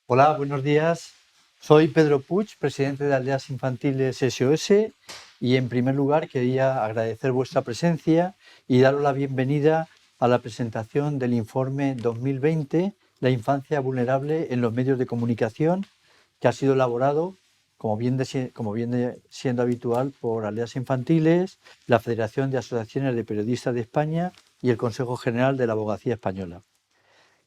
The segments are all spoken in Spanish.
Hola, buenos días. Soy Pedro Puig, presidente de Aldeas Infantiles SOS, y en primer lugar quería agradecer vuestra presencia y daros la bienvenida a la presentación del informe 2020, La infancia vulnerable en los medios de comunicación, que ha sido elaborado, como viene siendo habitual, por Aldeas Infantiles, la Federación de Asociaciones de Periodistas de España y el Consejo General de la Abogacía Española.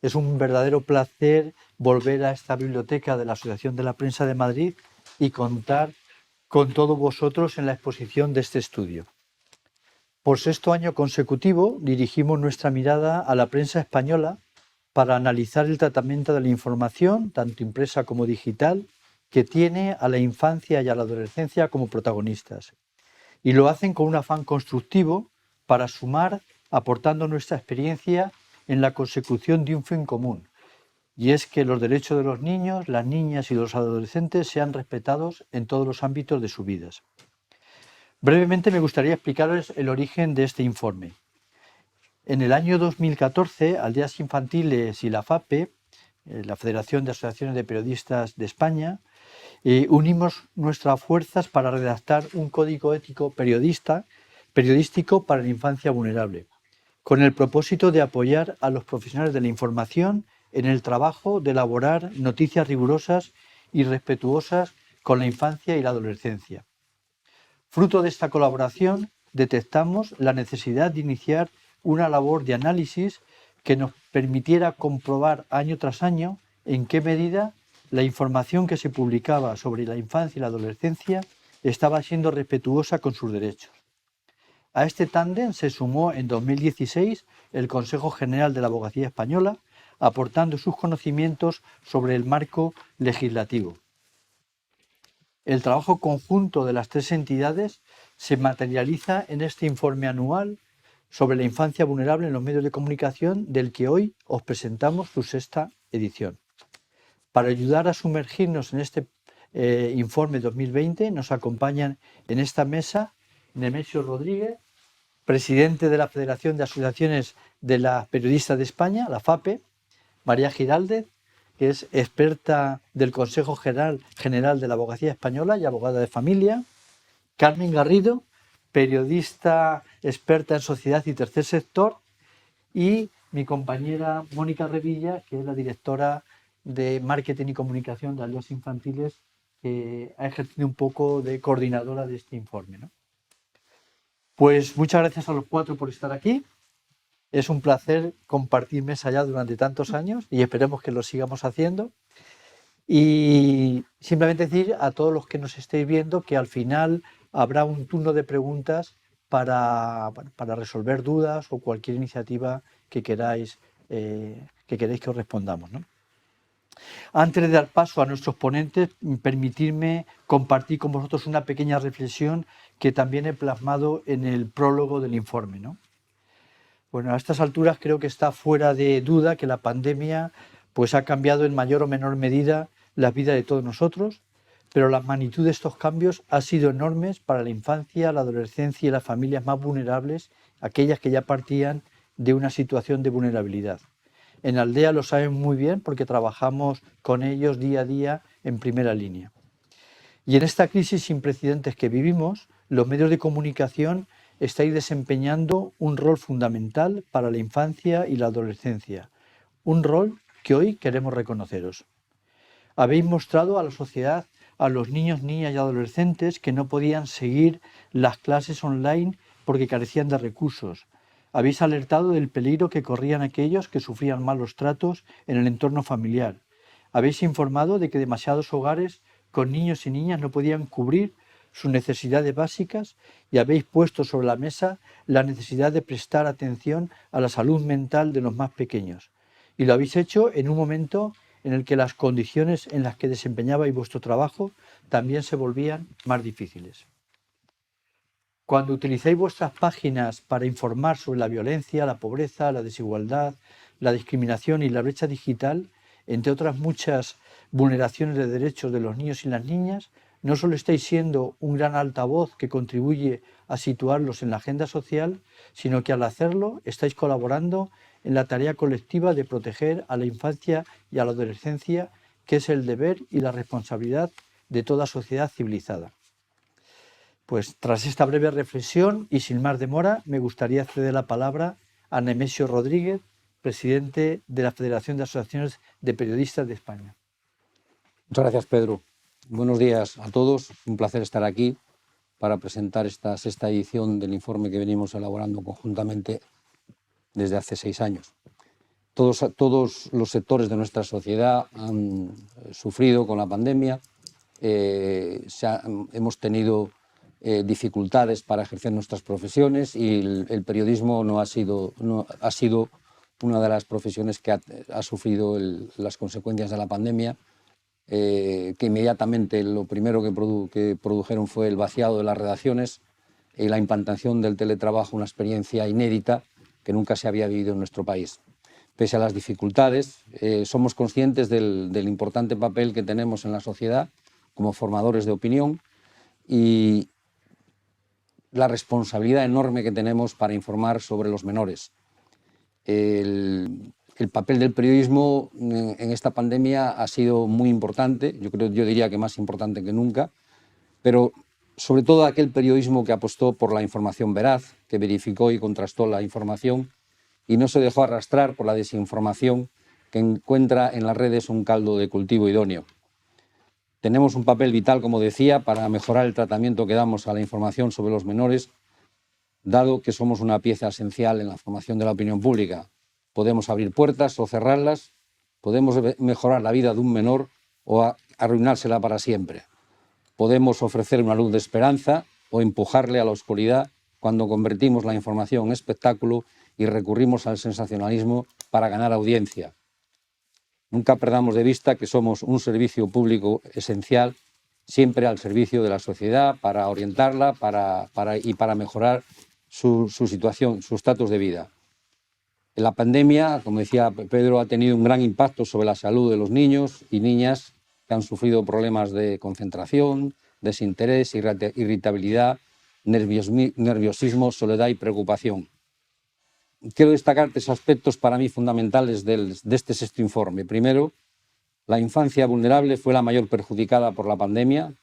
Es un verdadero placer volver a esta biblioteca de la Asociación de la Prensa de Madrid y contar con todos vosotros en la exposición de este estudio. Por sexto año consecutivo dirigimos nuestra mirada a la prensa española para analizar el tratamiento de la información, tanto impresa como digital, que tiene a la infancia y a la adolescencia como protagonistas. Y lo hacen con un afán constructivo para sumar, aportando nuestra experiencia en la consecución de un fin común, y es que los derechos de los niños, las niñas y los adolescentes sean respetados en todos los ámbitos de sus vidas. Brevemente me gustaría explicaros el origen de este informe. En el año 2014, Aldeas Infantiles y la FAPE, la Federación de Asociaciones de Periodistas de España, unimos nuestras fuerzas para redactar un código ético periodístico para la infancia vulnerable, con el propósito de apoyar a los profesionales de la información en el trabajo de elaborar noticias rigurosas y respetuosas con la infancia y la adolescencia. Fruto de esta colaboración, detectamos la necesidad de iniciar una labor de análisis que nos permitiera comprobar año tras año en qué medida la información que se publicaba sobre la infancia y la adolescencia estaba siendo respetuosa con sus derechos. A este tándem se sumó en 2016 el Consejo General de la Abogacía Española, aportando sus conocimientos sobre el marco legislativo. El trabajo conjunto de las tres entidades se materializa en este informe anual sobre la infancia vulnerable en los medios de comunicación, del que hoy os presentamos su sexta edición. Para ayudar a sumergirnos en este informe 2020, nos acompañan en esta mesa Nemesio Rodríguez, presidente de la Federación de Asociaciones de las Periodistas de España, la FAPE, María Giraldez, que es experta del Consejo General de la Abogacía Española y abogada de familia, Carmen Garrido, periodista experta en sociedad y tercer sector, y mi compañera Mónica Revilla, que es la directora de Marketing y Comunicación de Aldeas Infantiles, que ha ejercido un poco de coordinadora de este informe, ¿no? Pues muchas gracias a los cuatro por estar aquí. Es un placer compartir mesa ya durante tantos años y esperemos que lo sigamos haciendo. Y simplemente decir a todos los que nos estéis viendo que al final habrá un turno de preguntas para resolver dudas o cualquier iniciativa que queráis que os respondamos, ¿no? Antes de dar paso a nuestros ponentes, permitidme compartir con vosotros una pequeña reflexión que también he plasmado en el prólogo del informe, ¿no? Bueno, a estas alturas creo que está fuera de duda que la pandemia pues ha cambiado en mayor o menor medida la vida de todos nosotros, pero la magnitud de estos cambios ha sido enormes para la infancia, la adolescencia y las familias más vulnerables, aquellas que ya partían de una situación de vulnerabilidad. En Aldea lo saben muy bien porque trabajamos con ellos día a día en primera línea. Y en esta crisis sin precedentes que vivimos, los medios de comunicación estáis desempeñando un rol fundamental para la infancia y la adolescencia, un rol que hoy queremos reconoceros. Habéis mostrado a la sociedad, a los niños, niñas y adolescentes que no podían seguir las clases online porque carecían de recursos. Habéis alertado del peligro que corrían aquellos que sufrían malos tratos en el entorno familiar. Habéis informado de que demasiados hogares con niños y niñas no podían cubrir sus necesidades básicas y habéis puesto sobre la mesa la necesidad de prestar atención a la salud mental de los más pequeños. Y lo habéis hecho en un momento en el que las condiciones en las que desempeñabais vuestro trabajo también se volvían más difíciles. Cuando utilicéis vuestras páginas para informar sobre la violencia, la pobreza, la desigualdad, la discriminación y la brecha digital, entre otras muchas vulneraciones de derechos de los niños y las niñas, no solo estáis siendo un gran altavoz que contribuye a situarlos en la agenda social, sino que al hacerlo estáis colaborando en la tarea colectiva de proteger a la infancia y a la adolescencia, que es el deber y la responsabilidad de toda sociedad civilizada. Pues tras esta breve reflexión y sin más demora, me gustaría ceder la palabra a Nemesio Rodríguez, presidente de la Federación de Asociaciones de Periodistas de España. Muchas gracias, Pedro. Buenos días a todos. Un placer estar aquí para presentar esta sexta edición del informe que venimos elaborando conjuntamente desde hace 6 años. Todos los sectores de nuestra sociedad han sufrido con la pandemia. Hemos tenido dificultades para ejercer nuestras profesiones y el periodismo ha sido una de las profesiones que ha sufrido las consecuencias de la pandemia, que inmediatamente lo primero que produjeron fue el vaciado de las redacciones y la implantación del teletrabajo, una experiencia inédita que nunca se había vivido en nuestro país. Pese a las dificultades, somos conscientes del importante papel que tenemos en la sociedad como formadores de opinión y la responsabilidad enorme que tenemos para informar sobre los menores. El papel del periodismo en esta pandemia ha sido muy importante, yo diría que más importante que nunca, pero sobre todo aquel periodismo que apostó por la información veraz, que verificó y contrastó la información y no se dejó arrastrar por la desinformación que encuentra en las redes un caldo de cultivo idóneo. Tenemos un papel vital, como decía, para mejorar el tratamiento que damos a la información sobre los menores, dado que somos una pieza esencial en la formación de la opinión pública. Podemos abrir puertas o cerrarlas, podemos mejorar la vida de un menor o arruinársela para siempre. Podemos ofrecer una luz de esperanza o empujarle a la oscuridad cuando convertimos la información en espectáculo y recurrimos al sensacionalismo para ganar audiencia. Nunca perdamos de vista que somos un servicio público esencial, siempre al servicio de la sociedad, para orientarla y para mejorar su situación, su estatus de vida. La pandemia, como decía Pedro, ha tenido un gran impacto sobre la salud de los niños y niñas que han sufrido problemas de concentración, desinterés, irritabilidad, nerviosismo, soledad y preocupación. Quiero destacar 3 aspectos para mí fundamentales de este sexto informe. Primero, la infancia vulnerable fue la mayor perjudicada por la pandemia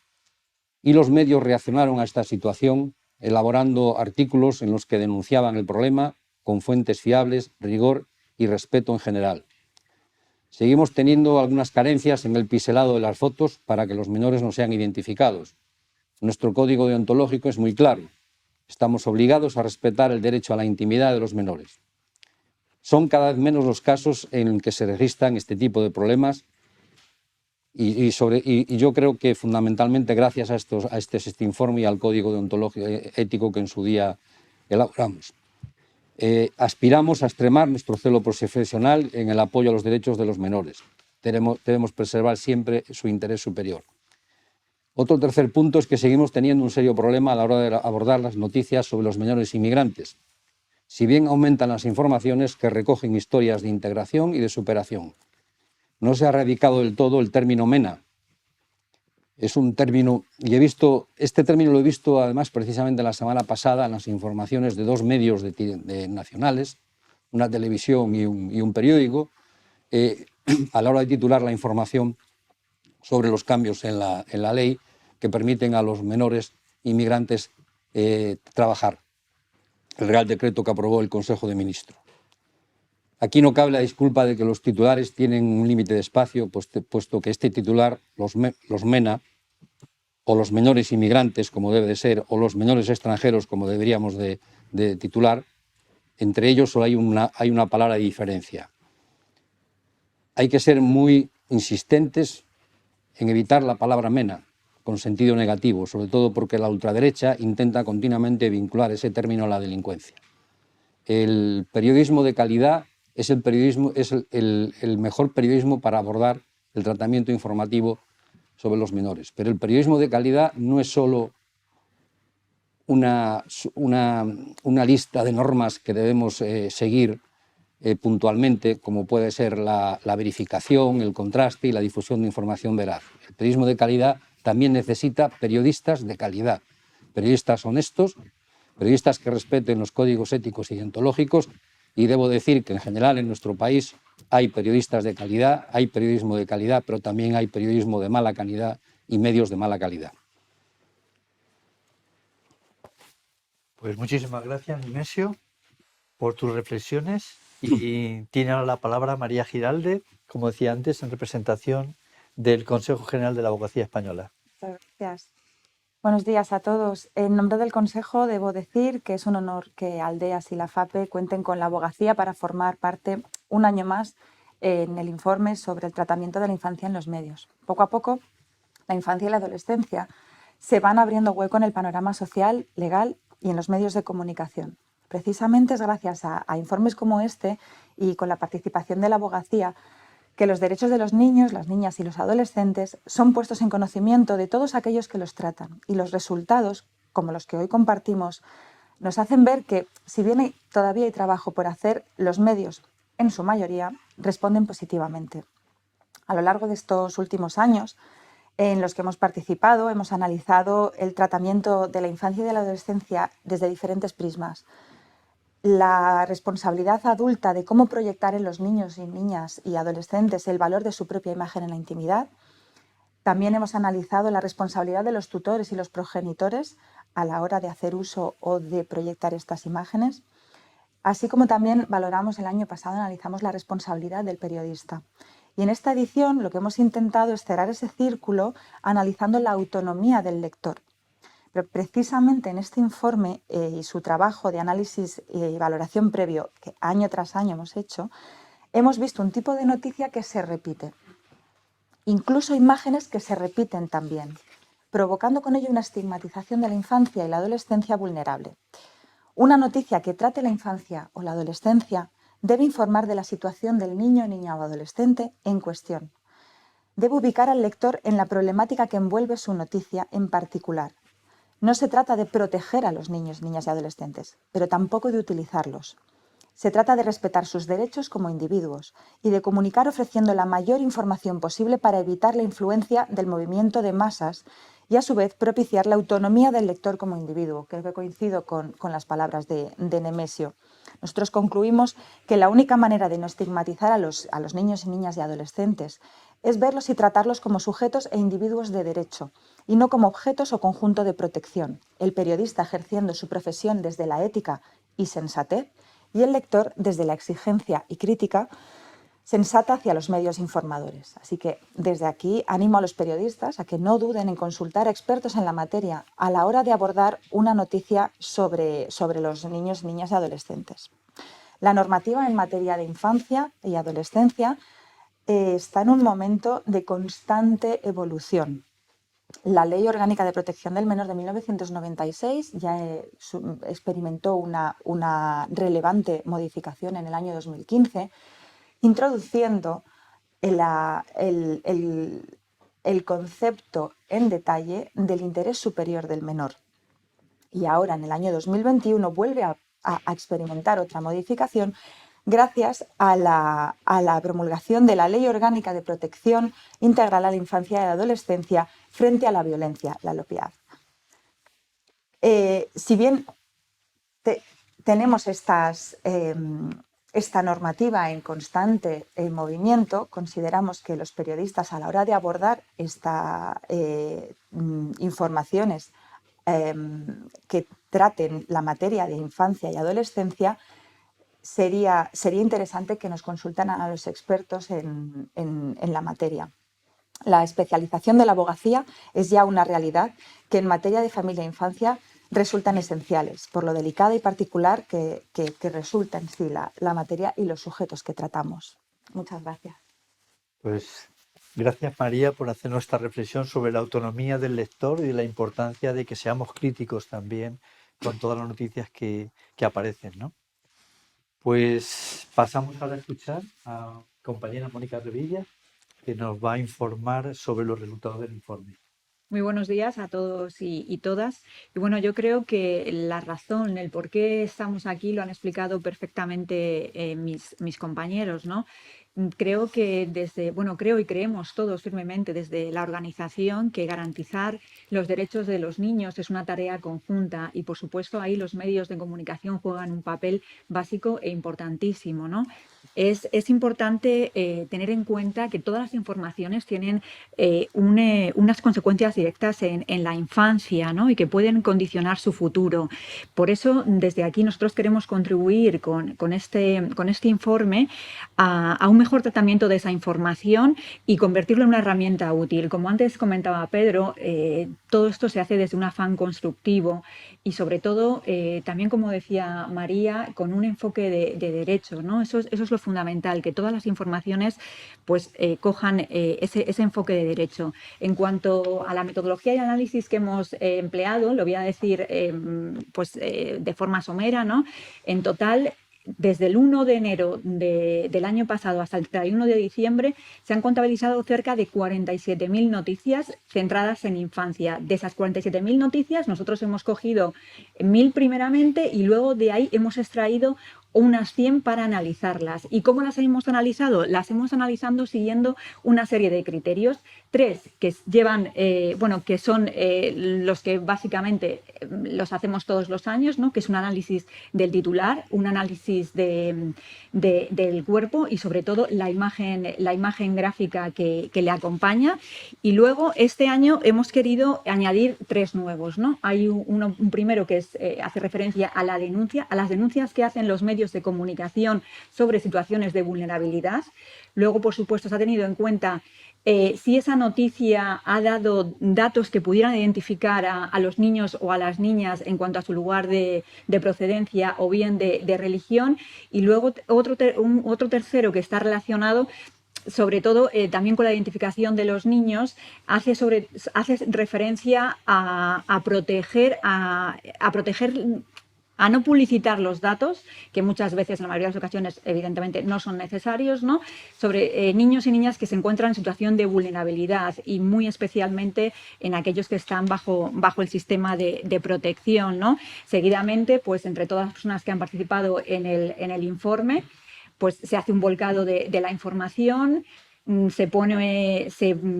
y los medios reaccionaron a esta situación elaborando artículos en los que denunciaban el problema con fuentes fiables, rigor y respeto en general. Seguimos teniendo algunas carencias en el pixelado de las fotos para que los menores no sean identificados. Nuestro código deontológico es muy claro. Estamos obligados a respetar el derecho a la intimidad de los menores. Son cada vez menos los casos en que se registran este tipo de problemas y yo creo que fundamentalmente gracias a este informe y al código deontológico ético que en su día elaboramos. Aspiramos a extremar nuestro celo profesional en el apoyo a los derechos de los menores. Debemos preservar siempre su interés superior. Otro tercer punto es que seguimos teniendo un serio problema a la hora de abordar las noticias sobre los menores inmigrantes. Si bien aumentan las informaciones que recogen historias de integración y de superación, no se ha erradicado del todo el término MENA. Es un término, y este término lo he visto además precisamente la semana pasada en las informaciones de 2 medios nacionales, una televisión y un periódico, a la hora de titular la información sobre los cambios en la ley que permiten a los menores inmigrantes trabajar. El Real Decreto que aprobó el Consejo de Ministros. Aquí no cabe la disculpa de que los titulares tienen un límite de espacio, puesto que este titular, los MENA, o los menores inmigrantes, como debe de ser, o los menores extranjeros, como deberíamos de titular, entre ellos solo hay una palabra de diferencia. Hay que ser muy insistentes en evitar la palabra MENA, con sentido negativo, sobre todo porque la ultraderecha intenta continuamente vincular ese término a la delincuencia. El periodismo de calidad es el mejor periodismo para abordar el tratamiento informativo sobre los menores. Pero el periodismo de calidad no es solo una lista de normas que debemos seguir puntualmente, como puede ser la verificación, el contraste y la difusión de información veraz. El periodismo de calidad también necesita periodistas de calidad, periodistas honestos, periodistas que respeten los códigos éticos y deontológicos Y debo decir que en general en nuestro país hay periodistas de calidad, hay periodismo de calidad, pero también hay periodismo de mala calidad y medios de mala calidad. Pues muchísimas gracias, Nemesio, por tus reflexiones. Y tiene ahora la palabra María Giraldez, como decía antes, en representación del Consejo General de la Abogacía Española. Muchas gracias. Buenos días a todos. En nombre del Consejo debo decir que es un honor que Aldeas y la FAPE cuenten con la abogacía para formar parte un año más en el informe sobre el tratamiento de la infancia en los medios. Poco a poco, la infancia y la adolescencia se van abriendo hueco en el panorama social, legal y en los medios de comunicación. Precisamente es gracias a informes como este y con la participación de la abogacía que los derechos de los niños, las niñas y los adolescentes son puestos en conocimiento de todos aquellos que los tratan, y los resultados, como los que hoy compartimos, nos hacen ver que, si bien todavía hay trabajo por hacer, los medios, en su mayoría, responden positivamente. A lo largo de estos últimos años, en los que hemos participado, hemos analizado el tratamiento de la infancia y de la adolescencia desde diferentes prismas. La responsabilidad adulta de cómo proyectar en los niños y niñas y adolescentes el valor de su propia imagen en la intimidad. También hemos analizado la responsabilidad de los tutores y los progenitores a la hora de hacer uso o de proyectar estas imágenes. Así como también valoramos el año pasado, analizamos la responsabilidad del periodista. Y en esta edición lo que hemos intentado es cerrar ese círculo analizando la autonomía del lector. Pero precisamente en este informe y su trabajo de análisis y valoración previo que año tras año hemos hecho, hemos visto un tipo de noticia que se repite. Incluso imágenes que se repiten también, provocando con ello una estigmatización de la infancia y la adolescencia vulnerable. Una noticia que trate la infancia o la adolescencia debe informar de la situación del niño, niña o adolescente en cuestión. Debe ubicar al lector en la problemática que envuelve su noticia en particular. No se trata de proteger a los niños, niñas y adolescentes, pero tampoco de utilizarlos. Se trata de respetar sus derechos como individuos y de comunicar ofreciendo la mayor información posible para evitar la influencia del movimiento de masas y, a su vez, propiciar la autonomía del lector como individuo. Creo que coincido con las palabras de Nemesio. Nosotros concluimos que la única manera de no estigmatizar a los niños y niñas y adolescentes es verlos y tratarlos como sujetos e individuos de derecho, y no como objetos o conjunto de protección. El periodista ejerciendo su profesión desde la ética y sensatez, y el lector desde la exigencia y crítica sensata hacia los medios informadores. Así que desde aquí animo a los periodistas a que no duden en consultar a expertos en la materia a la hora de abordar una noticia sobre los niños, niñas y adolescentes. La normativa en materia de infancia y adolescencia está en un momento de constante evolución. La Ley Orgánica de Protección del Menor de 1996 ya experimentó una relevante modificación en el año 2015, introduciendo el concepto en detalle del interés superior del menor. Y ahora, en el año 2021, vuelve a experimentar otra modificación gracias a la promulgación de la Ley Orgánica de Protección Integral a la Infancia y la Adolescencia frente a la violencia, la LOPIAD. Si bien tenemos esta normativa en constante movimiento, consideramos que los periodistas, a la hora de abordar estas informaciones que traten la materia de infancia y adolescencia, sería interesante que nos consultaran a los expertos en la materia. La especialización de la abogacía es ya una realidad que en materia de familia e infancia resultan esenciales, por lo delicada y particular que resulta en sí la materia y los sujetos que tratamos. Muchas gracias. Pues gracias, María, por hacer nuestra reflexión sobre la autonomía del lector y de la importancia de que seamos críticos también con todas las noticias que aparecen, ¿no? Pues pasamos ahora a escuchar a compañera Mónica Revilla, que nos va a informar sobre los resultados del informe. Muy buenos días a todos y todas. Y bueno, yo creo que la razón, el por qué estamos aquí, lo han explicado perfectamente mis compañeros, ¿no? creo que creo y creemos todos firmemente desde la organización que garantizar los derechos de los niños es una tarea conjunta y, por supuesto, ahí los medios de comunicación juegan un papel básico e importantísimo, ¿no? Es importante tener en cuenta que todas las informaciones tienen unas consecuencias directas en la infancia, ¿no? Y que pueden condicionar su futuro. Por eso, desde aquí nosotros queremos contribuir con este informe a un mejor tratamiento de esa información y convertirlo en una herramienta útil. Como antes comentaba Pedro, todo esto se hace desde un afán constructivo y, sobre todo, también, como decía María, con un enfoque de derecho, ¿no? Eso es lo fundamental, que todas las informaciones pues, cojan ese enfoque de derecho. En cuanto a la metodología y análisis que hemos empleado, lo voy a decir de forma somera, ¿no? En total, desde el 1 de enero del año pasado hasta el 31 de diciembre se han contabilizado cerca de 47.000 noticias centradas en infancia. De esas 47.000 noticias nosotros hemos cogido 1.000 primeramente y luego de ahí hemos extraído unas 100 para analizarlas. ¿Y cómo las hemos analizado? Las hemos analizado siguiendo una serie de criterios. 3 que llevan, que son los que básicamente los hacemos todos los años, ¿no? Que es un análisis del titular, un análisis del cuerpo y, sobre todo, la imagen gráfica que le acompaña. Y luego, este año hemos querido añadir 3 nuevos, ¿no? Hay un primero que hace referencia a la denuncia, a las denuncias que hacen los medios de comunicación sobre situaciones de vulnerabilidad. Luego, por supuesto, se ha tenido en cuenta si esa noticia ha dado datos que pudieran identificar a los niños o a las niñas en cuanto a su lugar de procedencia o bien de religión. Y luego otro tercero que está relacionado sobre todo también con la identificación de los niños, hace referencia a proteger a no publicitar los datos, que muchas veces, en la mayoría de las ocasiones, evidentemente no son necesarios, ¿no? Sobre niños y niñas que se encuentran en situación de vulnerabilidad y muy especialmente en aquellos que están bajo el sistema de protección, ¿no? Seguidamente, pues entre todas las personas que han participado en el informe, pues se hace un volcado de la información. Se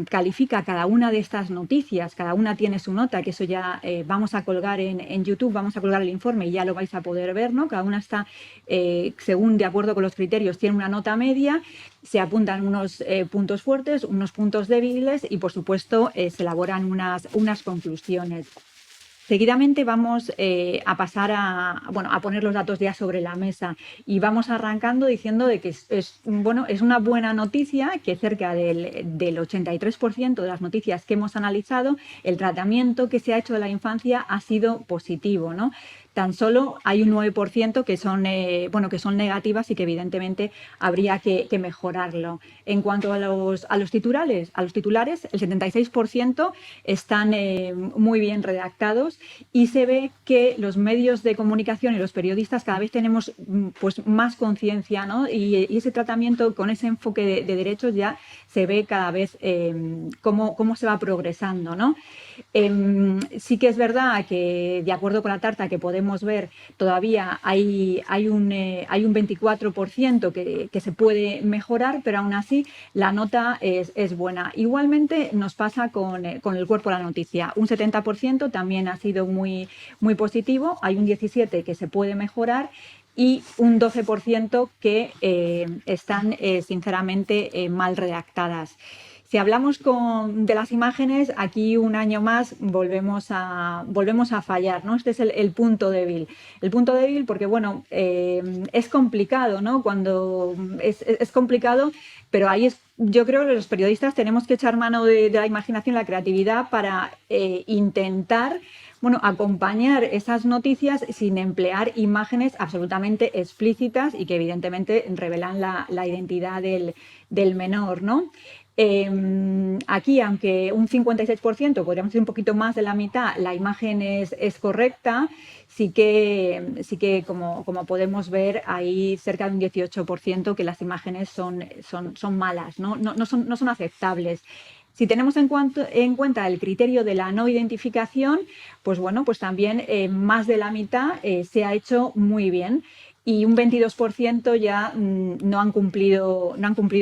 califica cada una de estas noticias, cada una tiene su nota, que eso ya vamos a colgar en YouTube, vamos a colgar el informe y ya lo vais a poder ver, ¿no? Cada una está, según de acuerdo con los criterios, tiene una nota media, se apuntan unos puntos fuertes, unos puntos débiles y, por supuesto, se elaboran unas conclusiones. Seguidamente vamos a pasar a poner los datos ya sobre la mesa y vamos arrancando diciendo de que es una buena noticia que cerca del 83% de las noticias que hemos analizado, el tratamiento que se ha hecho de la infancia ha sido positivo, ¿no? Tan solo hay un 9% que son negativas y que evidentemente habría que mejorarlo. En cuanto a los titulares, el 76% están muy bien redactados y se ve que los medios de comunicación y los periodistas cada vez tenemos pues más conciencia, ¿no? Y ese tratamiento con ese enfoque de derechos ya se ve cada vez cómo se va progresando, ¿no? Sí que es verdad que, de acuerdo con la tarta que podemos ver, todavía hay un 24% que se puede mejorar, pero aún así la nota es buena. Igualmente nos pasa con el cuerpo de la noticia. Un 70% también ha sido muy, muy positivo, hay un 17% que se puede mejorar y un 12% que están sinceramente mal redactadas. Si hablamos de las imágenes, aquí un año más volvemos a fallar, ¿no? Este es el punto débil. El punto débil porque, es complicado, ¿no? Cuando es complicado, pero ahí yo creo que los periodistas tenemos que echar mano de la imaginación, la creatividad para intentar acompañar esas noticias sin emplear imágenes absolutamente explícitas y que evidentemente revelan la identidad del menor, ¿no? Aquí, aunque un 56%, podríamos decir un poquito más de la mitad, la imagen es correcta, sí que como podemos ver, hay cerca de un 18% que las imágenes son malas, ¿no? No son aceptables. Si tenemos en cuenta el criterio de la no identificación, pues también más de la mitad se ha hecho muy bien. y un 22% ya no han cumplido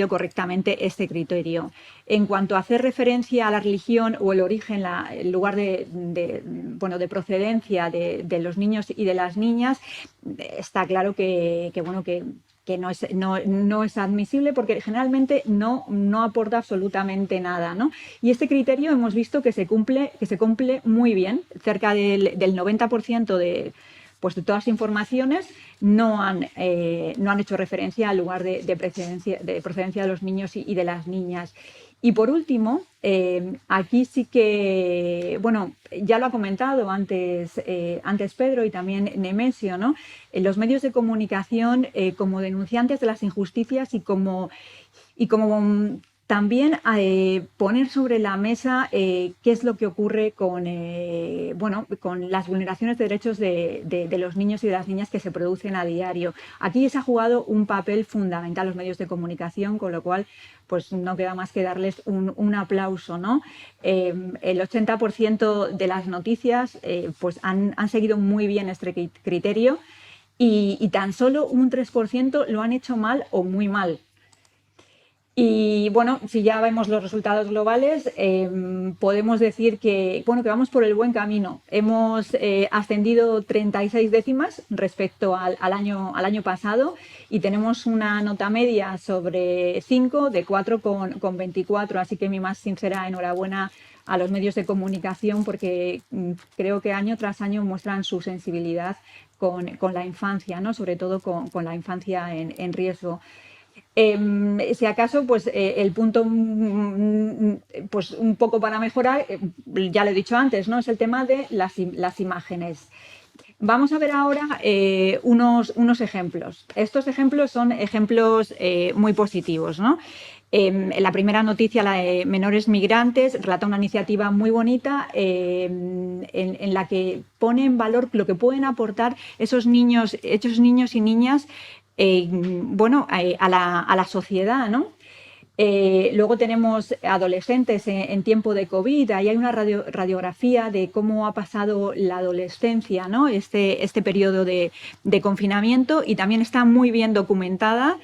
correctamente este criterio. En cuanto a hacer referencia a la religión o el origen, el lugar de procedencia de los niños y de las niñas, está claro que no es admisible porque generalmente no aporta absolutamente nada, ¿no? Y este criterio hemos visto que se cumple muy bien. Cerca del 90% de todas las informaciones no han hecho referencia al lugar de procedencia de los niños y de las niñas. Y por último, aquí sí que, ya lo ha comentado antes Pedro y también Nemesio, ¿no? Los medios de comunicación como denunciantes de las injusticias y como también poner sobre la mesa qué es lo que ocurre con las vulneraciones de derechos de los niños y de las niñas que se producen a diario. Aquí se ha jugado un papel fundamental los medios de comunicación, con lo cual pues no queda más que darles un aplauso, ¿no? El 80% de las noticias pues han seguido muy bien este criterio y tan solo un 3% lo han hecho mal o muy mal. Y bueno, si ya vemos los resultados globales, podemos decir que vamos por el buen camino. Hemos ascendido 36 décimas respecto al año pasado y tenemos una nota media sobre 5 de 4,24. Así que mi más sincera enhorabuena a los medios de comunicación porque creo que año tras año muestran su sensibilidad con la infancia, ¿no? Sobre todo con la infancia en riesgo. Si acaso, pues el punto pues un poco para mejorar, ya lo he dicho antes, ¿no? Es el tema de las imágenes. Vamos a ver ahora unos ejemplos. Estos ejemplos son ejemplos muy positivos, ¿no? La primera noticia, la de menores migrantes, relata una iniciativa muy bonita en la que pone en valor lo que pueden aportar esos niños y niñas a la sociedad, ¿no? Luego tenemos adolescentes en tiempo de COVID. Ahí hay una radiografía de cómo ha pasado la adolescencia, ¿no? Este periodo de confinamiento, y también está muy bien documentada,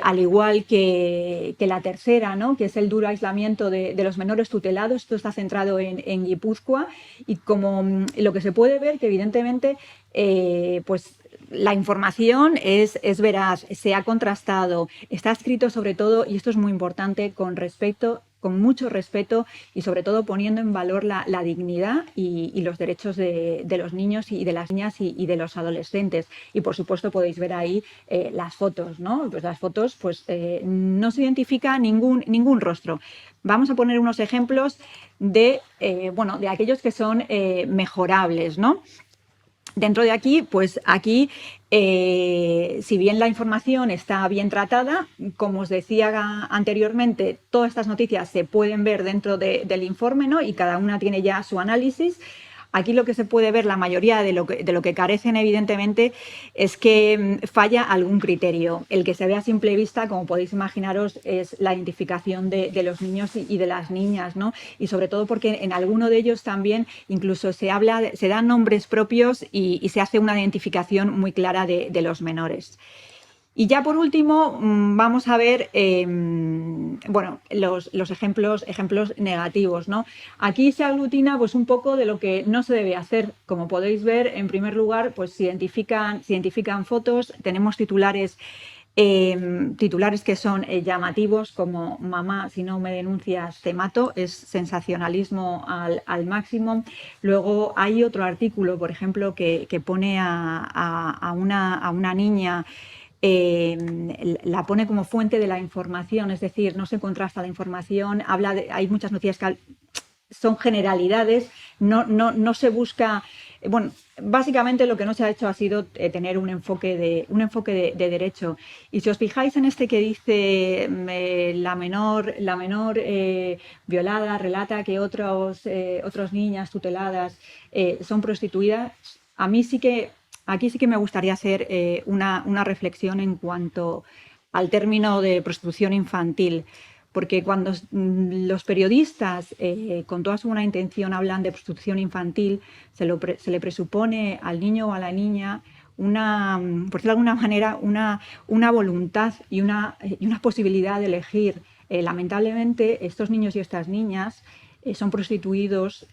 al igual que la tercera, ¿no? Que es el duro aislamiento de los menores tutelados. Esto está centrado en Guipúzcoa, y como lo que se puede ver que evidentemente pues la información es veraz, se ha contrastado, está escrito sobre todo, y esto es muy importante, con mucho respeto y sobre todo poniendo en valor la dignidad y los derechos de los niños y de las niñas y de los adolescentes. Y por supuesto podéis ver ahí las fotos, ¿no? Pues las fotos no se identifica ningún rostro. Vamos a poner unos ejemplos de aquellos que son mejorables, ¿no? Dentro de aquí, pues aquí, si bien la información está bien tratada, como os decía anteriormente, todas estas noticias se pueden ver dentro del informe, ¿no? Y cada una tiene ya su análisis. Aquí lo que se puede ver, la mayoría de lo que carecen, evidentemente, es que falla algún criterio. El que se ve a simple vista, como podéis imaginaros, es la identificación de los niños y de las niñas, ¿no? Y sobre todo porque en alguno de ellos también incluso se dan nombres propios y se hace una identificación muy clara de los menores. Y ya por último vamos a ver los ejemplos negativos, ¿no? Aquí se aglutina pues un poco de lo que no se debe hacer. Como podéis ver, en primer lugar, pues se identifican fotos, tenemos titulares que son llamativos, como "mamá, si no me denuncias te mato", es sensacionalismo al máximo. Luego hay otro artículo, por ejemplo, que pone a una niña, la pone como fuente de la información, es decir, no se contrasta la información, hay muchas noticias que son generalidades, no se busca. Bueno, básicamente lo que no se ha hecho ha sido tener un enfoque de derecho. Y si os fijáis en este que dice la menor violada relata que otras niñas tuteladas son prostituidas, a mí aquí sí que me gustaría hacer una reflexión en cuanto al término de prostitución infantil, porque cuando los periodistas con toda su buena intención hablan de prostitución infantil, se le presupone al niño o a la niña por decirlo de alguna manera, una voluntad y una posibilidad de elegir. Lamentablemente, estos niños y estas niñas son prostituidos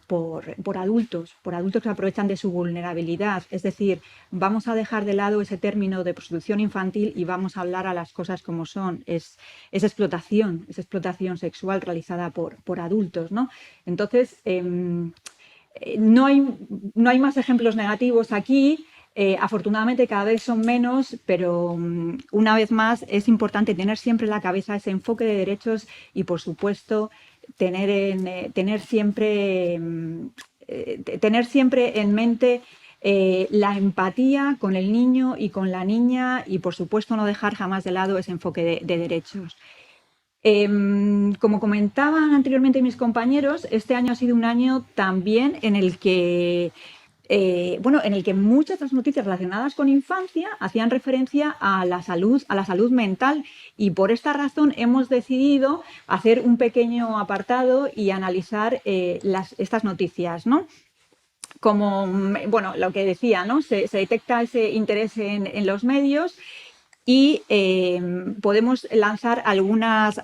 por adultos que aprovechan de su vulnerabilidad. Es decir, vamos a dejar de lado ese término de prostitución infantil y vamos a hablar a las cosas como son. Es explotación sexual realizada por adultos, ¿no? Entonces, no hay más ejemplos negativos aquí. Afortunadamente cada vez son menos, pero una vez más es importante tener siempre en la cabeza ese enfoque de derechos y, por supuesto, tener siempre en mente la empatía con el niño y con la niña y, por supuesto, no dejar jamás de lado ese enfoque de derechos. Como comentaban anteriormente mis compañeros, este año ha sido un año también en el que muchas de las noticias relacionadas con infancia hacían referencia a la salud mental, y por esta razón hemos decidido hacer un pequeño apartado y analizar estas noticias, ¿no? Como lo que decía, ¿no? Se detecta ese interés en los medios y podemos lanzar algunas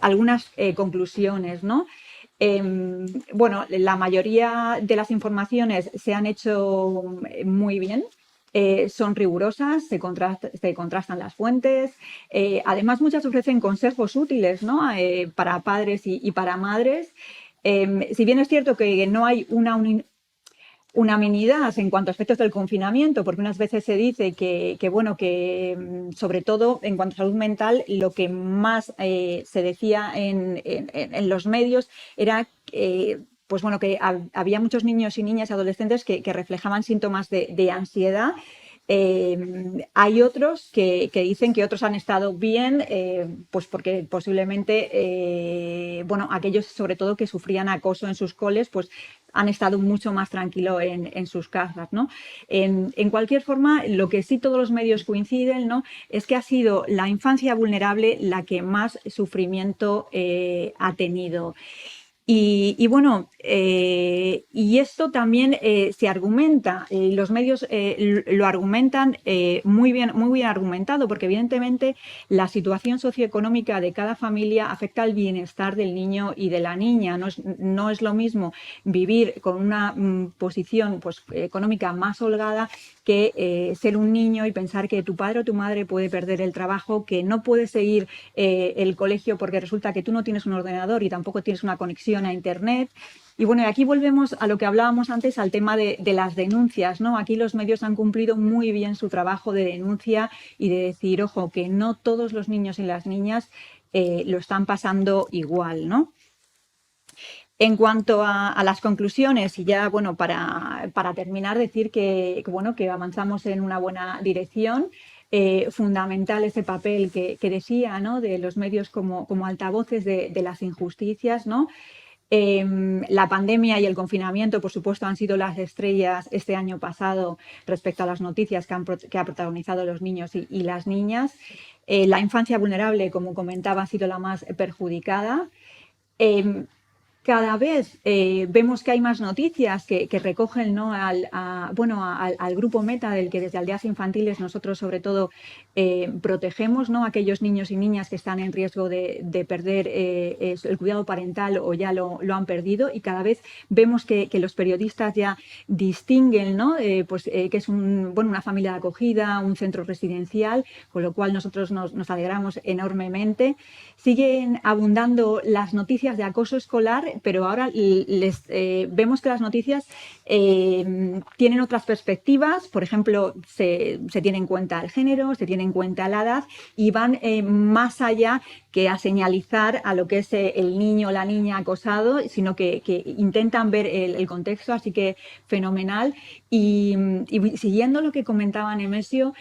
conclusiones, ¿no? La mayoría de las informaciones se han hecho muy bien, son rigurosas, se contrastan las fuentes. Además, muchas ofrecen consejos útiles, ¿no? Para padres y para madres. Si bien es cierto que no hay unanimidad en cuanto a aspectos del confinamiento, porque unas veces se dice que sobre todo en cuanto a salud mental, lo que más se decía en los medios era que había muchos niños y niñas y adolescentes que reflejaban síntomas de ansiedad. Hay otros que dicen que otros han estado bien, pues porque posiblemente, aquellos sobre todo que sufrían acoso en sus coles, pues han estado mucho más tranquilos en sus casas, ¿no? En cualquier forma, lo que sí todos los medios coinciden, ¿no?, es que ha sido la infancia vulnerable la que más sufrimiento ha tenido. Y esto también se argumenta, los medios lo argumentan muy bien argumentado, porque evidentemente la situación socioeconómica de cada familia afecta al bienestar del niño y de la niña. No es lo mismo vivir con una posición económica más holgada que ser un niño y pensar que tu padre o tu madre puede perder el trabajo, que no puede seguir el colegio porque resulta que tú no tienes un ordenador y tampoco tienes una conexión a Internet. Y aquí volvemos a lo que hablábamos antes, al tema de las denuncias, ¿no? Aquí los medios han cumplido muy bien su trabajo de denuncia y de decir, ojo, que no todos los niños y las niñas lo están pasando igual, ¿no? En cuanto a las conclusiones, y ya para terminar, decir que avanzamos en una buena dirección. Fundamental ese papel que decía, ¿no?, de los medios como altavoces de las injusticias, ¿no? La pandemia y el confinamiento, por supuesto, han sido las estrellas este año pasado respecto a las noticias que han protagonizado los niños y las niñas. La infancia vulnerable, como comentaba, ha sido la más perjudicada. Cada vez vemos que hay más noticias que recogen, ¿no?, al grupo meta del que desde Aldeas Infantiles nosotros sobre todo protegemos, ¿no?, a aquellos niños y niñas que están en riesgo de perder el cuidado parental o ya lo han perdido, y cada vez vemos que los periodistas ya distinguen, ¿no?, que es una familia de acogida, un centro residencial, con lo cual nosotros nos alegramos enormemente. Siguen abundando las noticias de acoso escolar, pero ahora vemos que las noticias tienen otras perspectivas. Por ejemplo, se tiene en cuenta el género, se tiene en cuenta la edad y van más allá que a señalizar a lo que es el niño o la niña acosado, sino que intentan ver el contexto, así que fenomenal. Y siguiendo lo que comentaba Nemesio,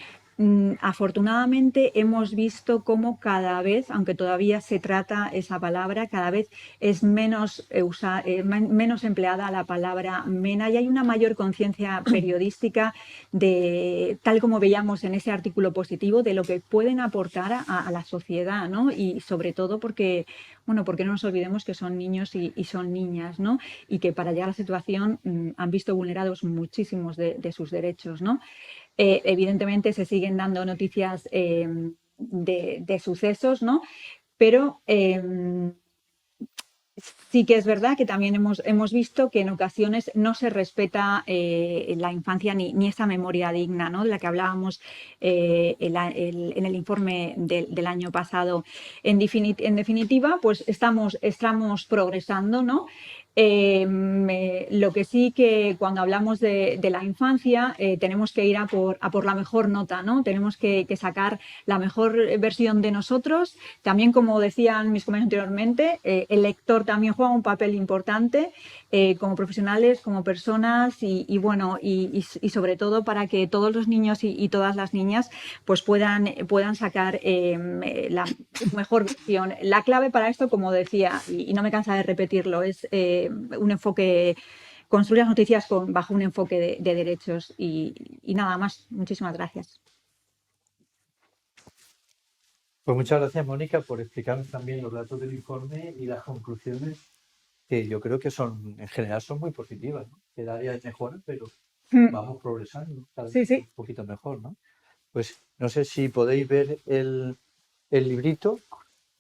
afortunadamente hemos visto cómo cada vez, aunque todavía se trata esa palabra, cada vez es menos empleada la palabra mena, y hay una mayor conciencia periodística de, tal como veíamos en ese artículo positivo, de lo que pueden aportar a la sociedad, ¿no? Y sobre todo porque no nos olvidemos que son niños y son niñas, ¿no? Y que para llegar a la situación han visto vulnerados muchísimos de sus derechos, ¿no? Evidentemente se siguen dando noticias de sucesos, ¿no? Pero sí que es verdad que también hemos visto que en ocasiones no se respeta la infancia ni esa memoria digna, ¿no? De la que hablábamos en el informe del año pasado. En definitiva, pues estamos progresando, ¿no? Lo que sí que cuando hablamos de la infancia tenemos que ir a por la mejor nota, ¿no? Tenemos que sacar la mejor versión de nosotros. También, como decían mis compañeros anteriormente, el lector también juega un papel importante como profesionales, como personas y bueno, y sobre todo para que todos los niños y todas las niñas pues puedan sacar la mejor versión. La clave para esto, como decía, y no me cansa de repetirlo, es un enfoque, construir las noticias bajo un enfoque de derechos y nada más. Muchísimas gracias. Pues muchas gracias, Mónica, por explicarnos también los datos del informe y las conclusiones, que yo creo que en general son muy positivas, ¿no? El área es mejor, pero vamos progresando cada vez un poquito mejor, ¿no? Pues no sé si podéis ver el librito,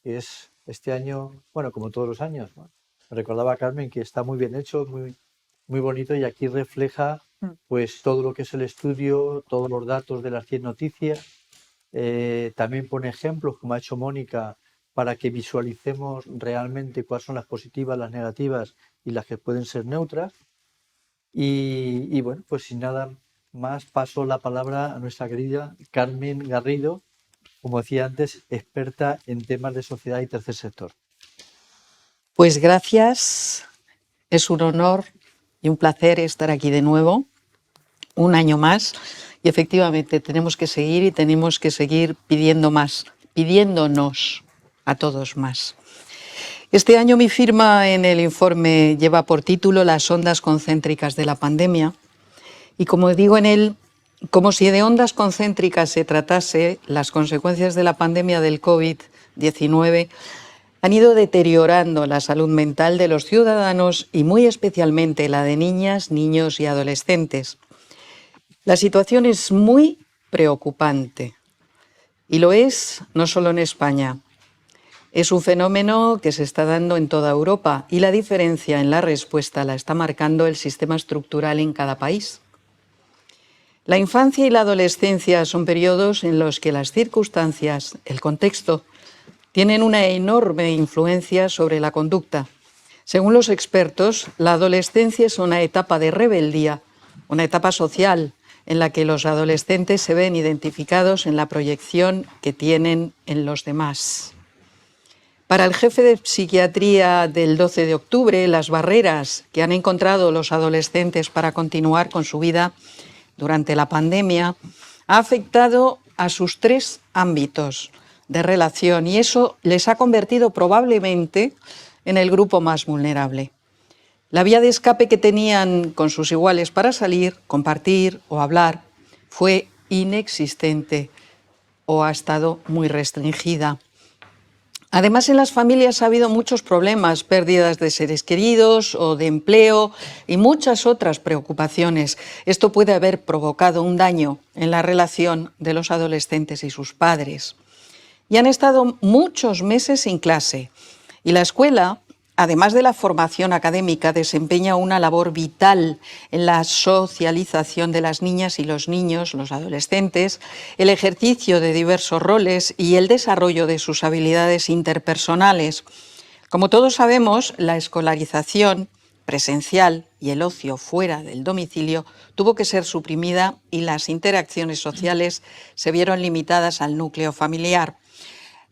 que es este año, bueno, como todos los años, ¿no? Me recordaba Carmen que está muy bien hecho, muy bonito, y aquí refleja pues todo lo que es el estudio, todos los datos de las 100 noticias. También pone ejemplos, como ha hecho Mónica, para que visualicemos realmente cuáles son las positivas, las negativas y las que pueden ser neutras. Y bueno, pues sin nada más, paso la palabra a nuestra querida Carmen Garrido, como decía antes, experta en temas de sociedad y tercer sector. Pues gracias, es un honor y un placer estar aquí de nuevo, un año más, y efectivamente tenemos que seguir pidiendo más, pidiéndonos a todos más. Este año mi firma en el informe lleva por título Las ondas concéntricas de la pandemia, y como digo en él, como si de ondas concéntricas se tratase, las consecuencias de la pandemia del COVID-19 han ido deteriorando la salud mental de los ciudadanos y muy especialmente la de niñas, niños y adolescentes. La situación es muy preocupante y lo es no solo en España. Es un fenómeno que se está dando en toda Europa y la diferencia en la respuesta la está marcando el sistema estructural en cada país. La infancia y la adolescencia son periodos en los que las circunstancias, el contexto, tienen una enorme influencia sobre la conducta. Según los expertos, la adolescencia es una etapa de rebeldía, una etapa social en la que los adolescentes se ven identificados en la proyección que tienen en los demás. Para el jefe de psiquiatría del 12 de octubre, las barreras que han encontrado los adolescentes para continuar con su vida durante la pandemia ha afectado a sus 3 ámbitos de relación y eso les ha convertido probablemente en el grupo más vulnerable. La vía de escape que tenían con sus iguales para salir, compartir o hablar fue inexistente o ha estado muy restringida. Además, en las familias ha habido muchos problemas, pérdidas de seres queridos o de empleo y muchas otras preocupaciones. Esto puede haber provocado un daño en la relación de los adolescentes y sus padres. Y han estado muchos meses sin clase. Y la escuela, además de la formación académica, desempeña una labor vital en la socialización de las niñas y los niños, los adolescentes, el ejercicio de diversos roles y el desarrollo de sus habilidades interpersonales. Como todos sabemos, la escolarización presencial y el ocio fuera del domicilio tuvo que ser suprimida y las interacciones sociales se vieron limitadas al núcleo familiar.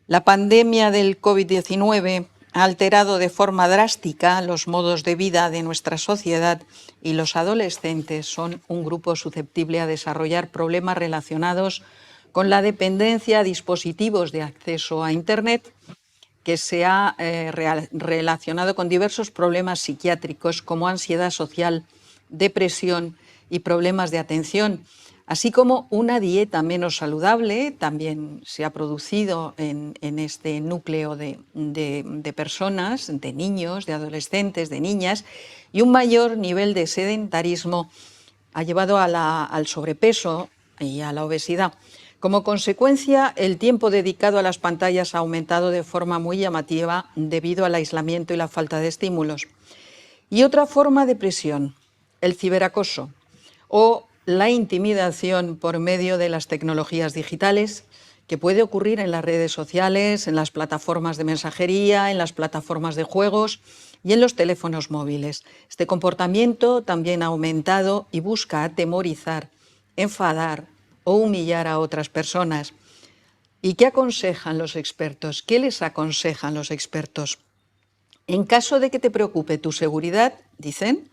La pandemia del COVID-19 ha alterado de forma drástica los modos de vida de nuestra sociedad y los adolescentes son un grupo susceptible a desarrollar problemas relacionados con la dependencia a dispositivos de acceso a Internet, que se ha relacionado con diversos problemas psiquiátricos como ansiedad social, depresión y problemas de atención, así como una dieta menos saludable, también se ha producido en este núcleo de personas, de niños, de adolescentes, de niñas, y un mayor nivel de sedentarismo ha llevado al sobrepeso y a la obesidad. Como consecuencia, el tiempo dedicado a las pantallas ha aumentado de forma muy llamativa debido al aislamiento y la falta de estímulos. Y otra forma de presión, el ciberacoso o la intimidación por medio de las tecnologías digitales, que puede ocurrir en las redes sociales, en las plataformas de mensajería, en las plataformas de juegos y en los teléfonos móviles. Este comportamiento también ha aumentado y busca atemorizar, enfadar o humillar a otras personas. ¿Y qué aconsejan los expertos? ¿Qué les aconsejan los expertos? En caso de que te preocupe tu seguridad, dicen,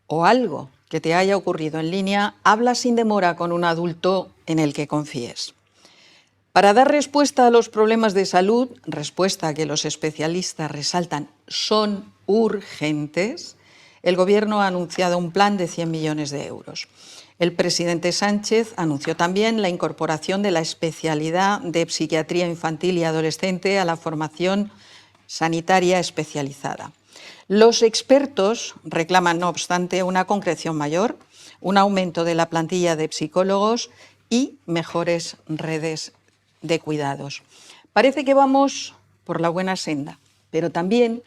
o algo que te haya ocurrido en línea, habla sin demora con un adulto en el que confíes. Para dar respuesta a los problemas de salud, respuesta que los especialistas resaltan son urgentes, el Gobierno ha anunciado un plan de 100 millones de euros. El presidente Sánchez anunció también la incorporación de la especialidad de psiquiatría infantil y adolescente a la formación sanitaria especializada. Los expertos reclaman, no obstante, una concreción mayor, un aumento de la plantilla de psicólogos y mejores redes de cuidados. Parece que vamos por la buena senda, pero también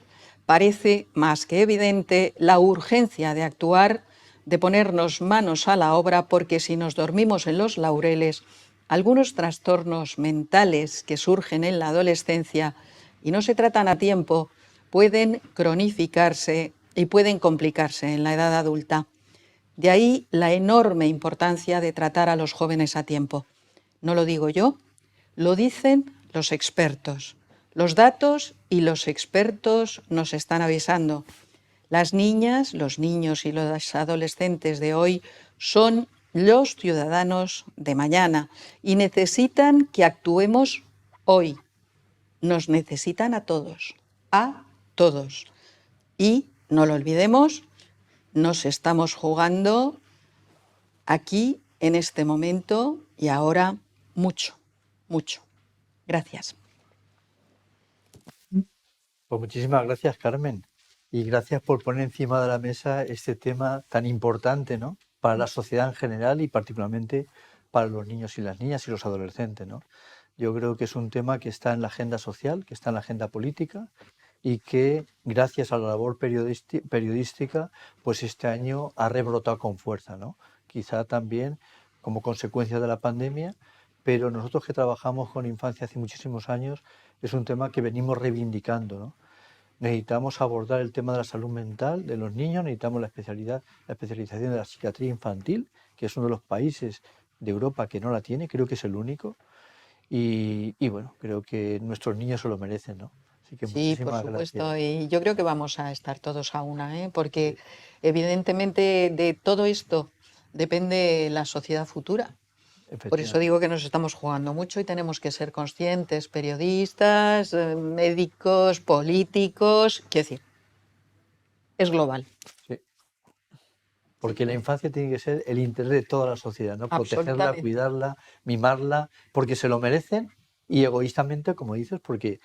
parece más que evidente la urgencia de actuar, de ponernos manos a la obra, porque si nos dormimos en los laureles, algunos trastornos mentales que surgen en la adolescencia y no se tratan a tiempo, pueden cronificarse y pueden complicarse en la edad adulta. De ahí la enorme importancia de tratar a los jóvenes a tiempo. No lo digo yo, lo dicen los expertos. Los datos y los expertos nos están avisando. Las niñas, los niños y los adolescentes de hoy son los ciudadanos de mañana y necesitan que actuemos hoy. Nos necesitan a todos. Y, no lo olvidemos, nos estamos jugando aquí, en este momento y ahora, mucho, mucho. Gracias. Pues muchísimas gracias, Carmen. Y gracias por poner encima de la mesa este tema tan importante, ¿no?, para la sociedad en general y particularmente para los niños y las niñas y los adolescentes, ¿no? Yo creo que es un tema que está en la agenda social, que está en la agenda política y que gracias a la labor periodística, pues este año ha rebrotado con fuerza, ¿no? Quizá también como consecuencia de la pandemia, pero nosotros que trabajamos con infancia hace muchísimos años, es un tema que venimos reivindicando, ¿no? Necesitamos abordar el tema de la salud mental de los niños, necesitamos la especialización de la psiquiatría infantil, que es uno de los países de Europa que no la tiene, creo que es el único, y bueno, creo que nuestros niños se lo merecen, ¿no? Así que Sí, por muchísimas supuesto, gracias. y yo creo que vamos a estar todos a una, ¿eh? Porque evidentemente de todo esto depende la sociedad futura. Por eso Efectivamente. digo que nos estamos jugando mucho y tenemos que ser conscientes, periodistas, médicos, políticos, quiero decir, es global. Sí. Porque la infancia tiene que ser el interés de toda la sociedad, ¿no? Protegerla, Absolutamente. cuidarla, mimarla, porque se lo merecen y egoístamente, como dices, porque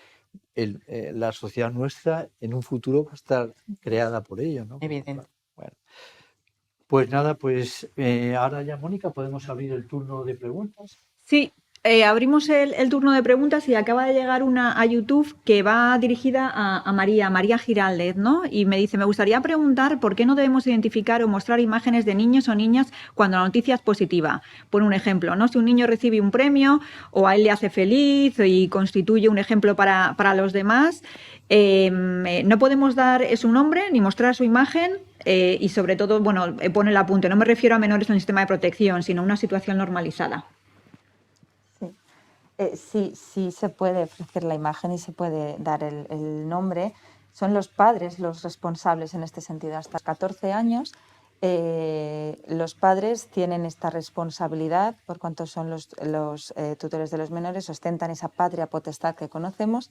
la sociedad nuestra en un futuro va a estar creada por ello, ¿no? Evidente. Bueno, pues nada, pues ahora ya, Mónica, podemos abrir el turno de preguntas. Sí, abrimos el turno de preguntas y acaba de llegar una a YouTube que va dirigida a María Giraldez, ¿no? Y me dice, me gustaría preguntar por qué no debemos identificar o mostrar imágenes de niños o niñas cuando la noticia es positiva. Por un ejemplo, ¿no? Si un niño recibe un premio o a él le hace feliz y constituye un ejemplo para los demás, no podemos dar su nombre ni mostrar su imagen. Y sobre todo, bueno, pone el apunte, no me refiero a menores en el sistema de protección, sino a una situación normalizada. Sí se puede ofrecer la imagen y se puede dar el nombre. Son los padres los responsables en este sentido. Hasta 14 años los padres tienen esta responsabilidad, por cuanto son los tutores de los menores, ostentan esa patria potestad que conocemos,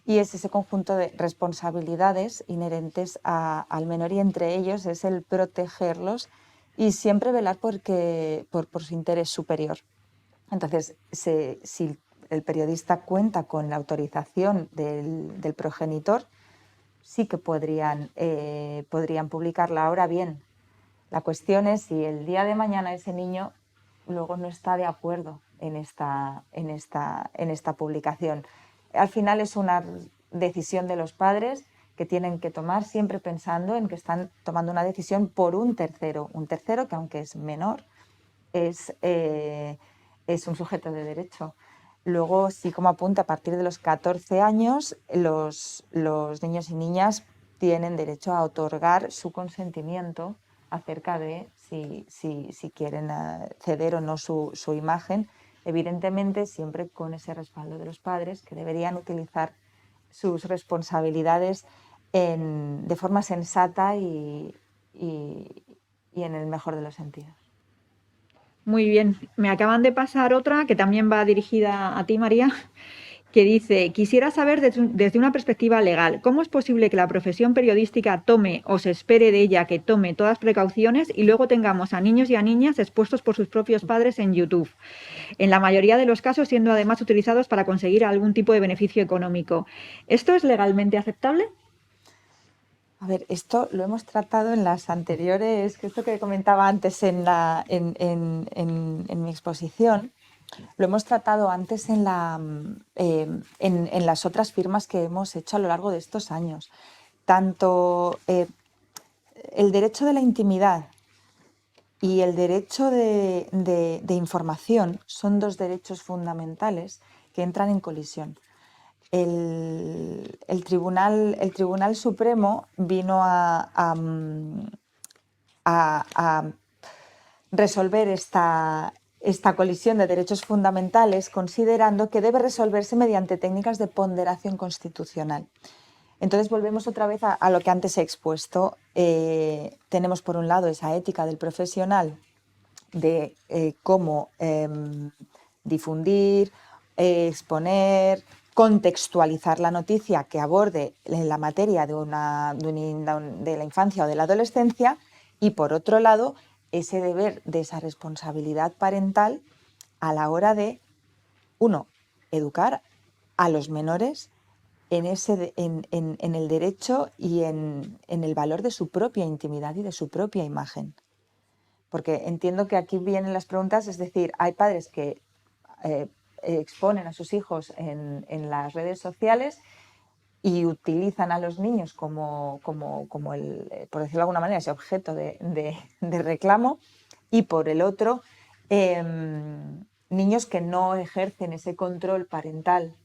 y es ese conjunto de responsabilidades inherentes al menor, y entre ellos es el protegerlos y siempre velar por su interés superior. Entonces, si el periodista cuenta con la autorización del progenitor, sí que podrían publicarla. Ahora bien, la cuestión es si el día de mañana ese niño luego no está de acuerdo en esta publicación. Al final es una decisión de los padres que tienen que tomar, siempre pensando en que están tomando una decisión por un tercero que, aunque es menor, es un sujeto de derecho. Luego, sí, como apunta, a partir de los 14 años, los niños y niñas tienen derecho a otorgar su consentimiento acerca de si quieren ceder o no su imagen, evidentemente siempre con ese respaldo de los padres, que deberían utilizar sus responsabilidades de forma sensata y en el mejor de los sentidos. Muy bien, me acaban de pasar otra que también va dirigida a ti, María, que dice: quisiera saber desde una perspectiva legal, ¿cómo es posible que la profesión periodística tome o se espere de ella que tome todas precauciones y luego tengamos a niños y a niñas expuestos por sus propios padres en YouTube? En la mayoría de los casos siendo además utilizados para conseguir algún tipo de beneficio económico. ¿Esto es legalmente aceptable? A ver, esto lo hemos tratado en las anteriores, que esto que comentaba antes en mi exposición, lo hemos tratado antes en las otras firmas que hemos hecho a lo largo de estos años. Tanto el derecho de la intimidad y el derecho de información son dos derechos fundamentales que entran en colisión. El Tribunal Supremo vino a resolver esta colisión de derechos fundamentales, considerando que debe resolverse mediante técnicas de ponderación constitucional. Entonces volvemos otra vez a lo que antes he expuesto. Tenemos por un lado esa ética del profesional de cómo difundir, exponer, contextualizar la noticia que aborde la materia de la infancia o de la adolescencia, y por otro lado ese deber de esa responsabilidad parental a la hora de, uno, educar a los menores en el derecho y en el valor de su propia intimidad y de su propia imagen. Porque entiendo que aquí vienen las preguntas, es decir, hay padres que exponen a sus hijos en las redes sociales y utilizan a los niños como por decirlo de alguna manera, ese objeto de reclamo, y por el otro, niños que no ejercen ese control parental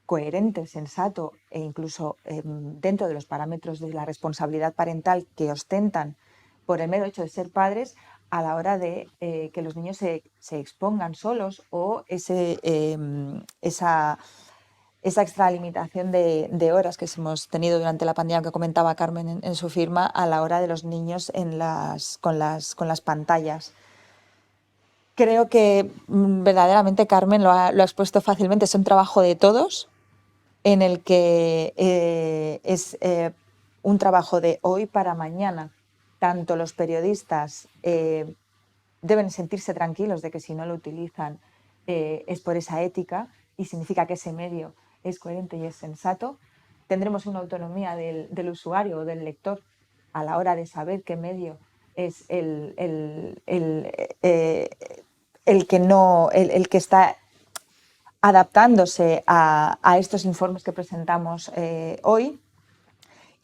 coherente, sensato e incluso dentro de los parámetros de la responsabilidad parental que ostentan por el mero hecho de ser padres, a la hora de que los niños se expongan solos, o esa extralimitación de horas que hemos tenido durante la pandemia, que comentaba Carmen en su firma, a la hora de los niños con las pantallas. Creo que verdaderamente Carmen lo ha expuesto fácilmente. Es un trabajo de todos, en el que es un trabajo de hoy para mañana. Tanto los periodistas deben sentirse tranquilos de que si no lo utilizan es por esa ética, y significa que ese medio es coherente y es sensato. Tendremos una autonomía del usuario o del lector a la hora de saber qué medio es el que está adaptándose a estos informes que presentamos hoy.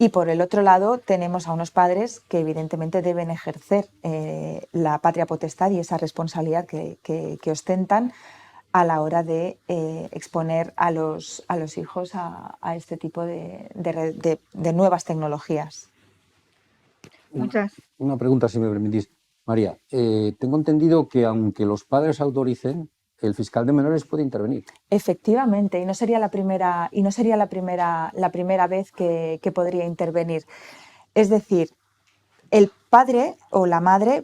Y por el otro lado tenemos a unos padres que evidentemente deben ejercer la patria potestad y esa responsabilidad que ostentan a la hora de exponer a los hijos a este tipo de nuevas tecnologías. Una pregunta, si me permitís. María, tengo entendido que aunque los padres autoricen, el fiscal de menores puede intervenir. Efectivamente, y no sería la primera vez que podría intervenir. Es decir, el padre o la madre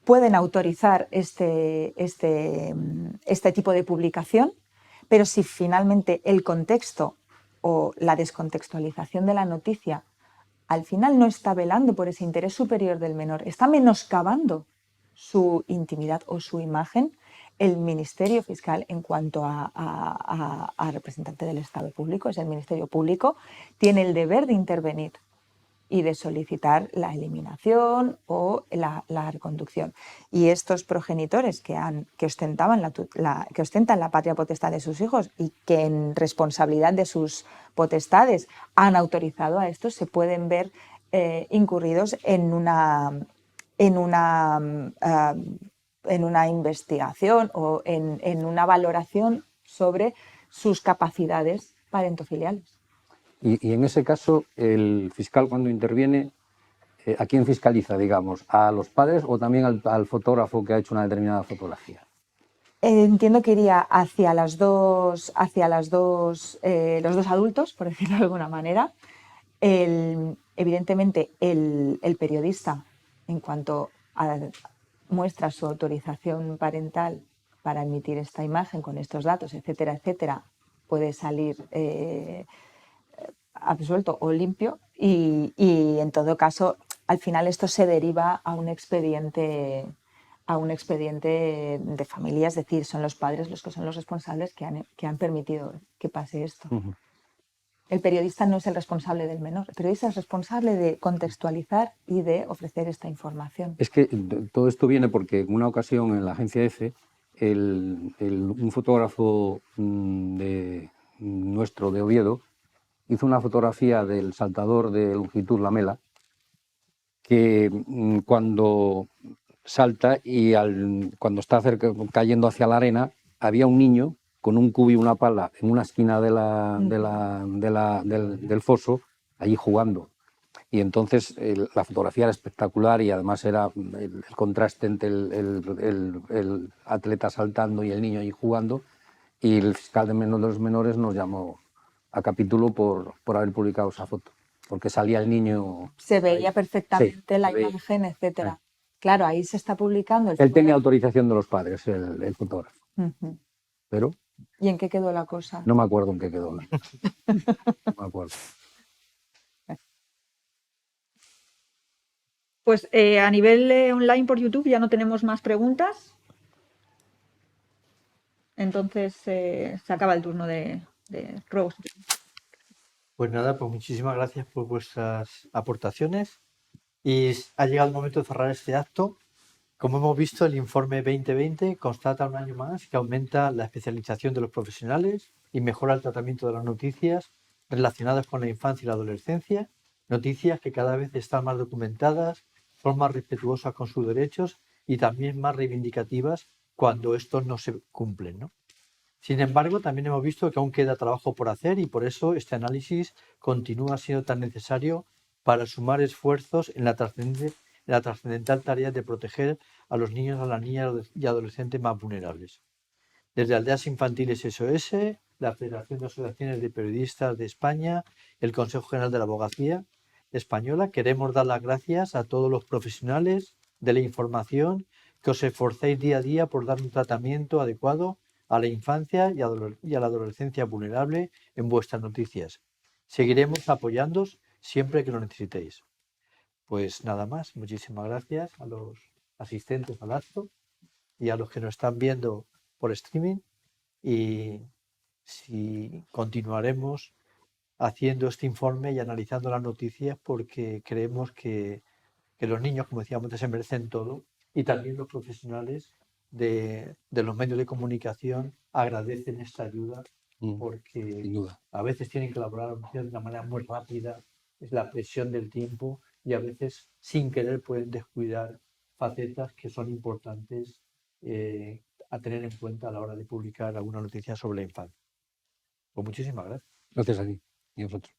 pueden autorizar este tipo de publicación, pero si finalmente el contexto o la descontextualización de la noticia al final no está velando por ese interés superior del menor, está menoscabando su intimidad o su imagen, el Ministerio Fiscal, en cuanto a representante del Estado público, es el Ministerio Público, tiene el deber de intervenir y de solicitar la eliminación o la reconducción. Y estos progenitores que ostentan la patria potestad de sus hijos y que en responsabilidad de sus potestades han autorizado a estos, se pueden ver incurridos en una investigación o en una valoración sobre sus capacidades parentofiliales. Y en ese caso, el fiscal cuando interviene, ¿a quién fiscaliza, digamos? ¿A los padres o también al fotógrafo que ha hecho una determinada fotografía? Entiendo que iría hacia los dos adultos, por decirlo de alguna manera. Evidentemente, el periodista, en cuanto muestra su autorización parental para emitir esta imagen con estos datos, etcétera, etcétera, puede salir absuelto o limpio y en todo caso al final esto se deriva a un expediente de familia, es decir, son los padres los que son los responsables que han permitido que pase esto. El periodista no es el responsable del menor, el periodista es responsable de contextualizar y de ofrecer esta información. Es que todo esto viene porque en una ocasión en la agencia EFE, un fotógrafo nuestro de Oviedo hizo una fotografía del saltador de longitud Lamela, que cuando salta y cuando está cayendo hacia la arena, había un niño con un cubo y una pala en una esquina del foso, allí jugando. Y entonces la fotografía era espectacular y además era el contraste entre el atleta saltando y el niño allí jugando. Y el fiscal de los menores nos llamó a capítulo por haber publicado esa foto, porque salía el niño. Se veía perfectamente sí, la imagen, etcétera. Claro, ahí se está publicando. Él tenía autorización de los padres, el fotógrafo. Pero. ¿Y en qué quedó la cosa? No me acuerdo en qué quedó la cosa. No me acuerdo. Pues a nivel online por YouTube ya no tenemos más preguntas. Entonces se acaba el turno de ruegos. Pues nada, pues muchísimas gracias por vuestras aportaciones y ha llegado el momento de cerrar este acto. Como hemos visto, el informe 2020 constata un año más que aumenta la especialización de los profesionales y mejora el tratamiento de las noticias relacionadas con la infancia y la adolescencia, noticias que cada vez están más documentadas, son más respetuosas con sus derechos y también más reivindicativas cuando estos no se cumplen, ¿no? Sin embargo, también hemos visto que aún queda trabajo por hacer y por eso este análisis continúa siendo tan necesario para sumar esfuerzos en la trascendental tarea de proteger a los niños, a las niñas y adolescentes más vulnerables. Desde Aldeas Infantiles SOS, la Federación de Asociaciones de Periodistas de España, el Consejo General de la Abogacía Española, queremos dar las gracias a todos los profesionales de la información que os esforcéis día a día por dar un tratamiento adecuado a la infancia y a la adolescencia vulnerable en vuestras noticias. Seguiremos apoyándoos siempre que lo necesitéis. Pues nada más, muchísimas gracias a los asistentes al acto y a los que nos están viendo por streaming y continuaremos haciendo este informe y analizando las noticias porque creemos que los niños, como decíamos antes, se merecen todo y también los profesionales de los medios de comunicación agradecen esta ayuda porque a veces tienen que elaborar de una manera muy rápida, es la presión del tiempo y a veces sin querer pueden descuidar facetas que son importantes a tener en cuenta a la hora de publicar alguna noticia sobre la infancia. Pues muchísimas gracias. Gracias a ti y a vosotros.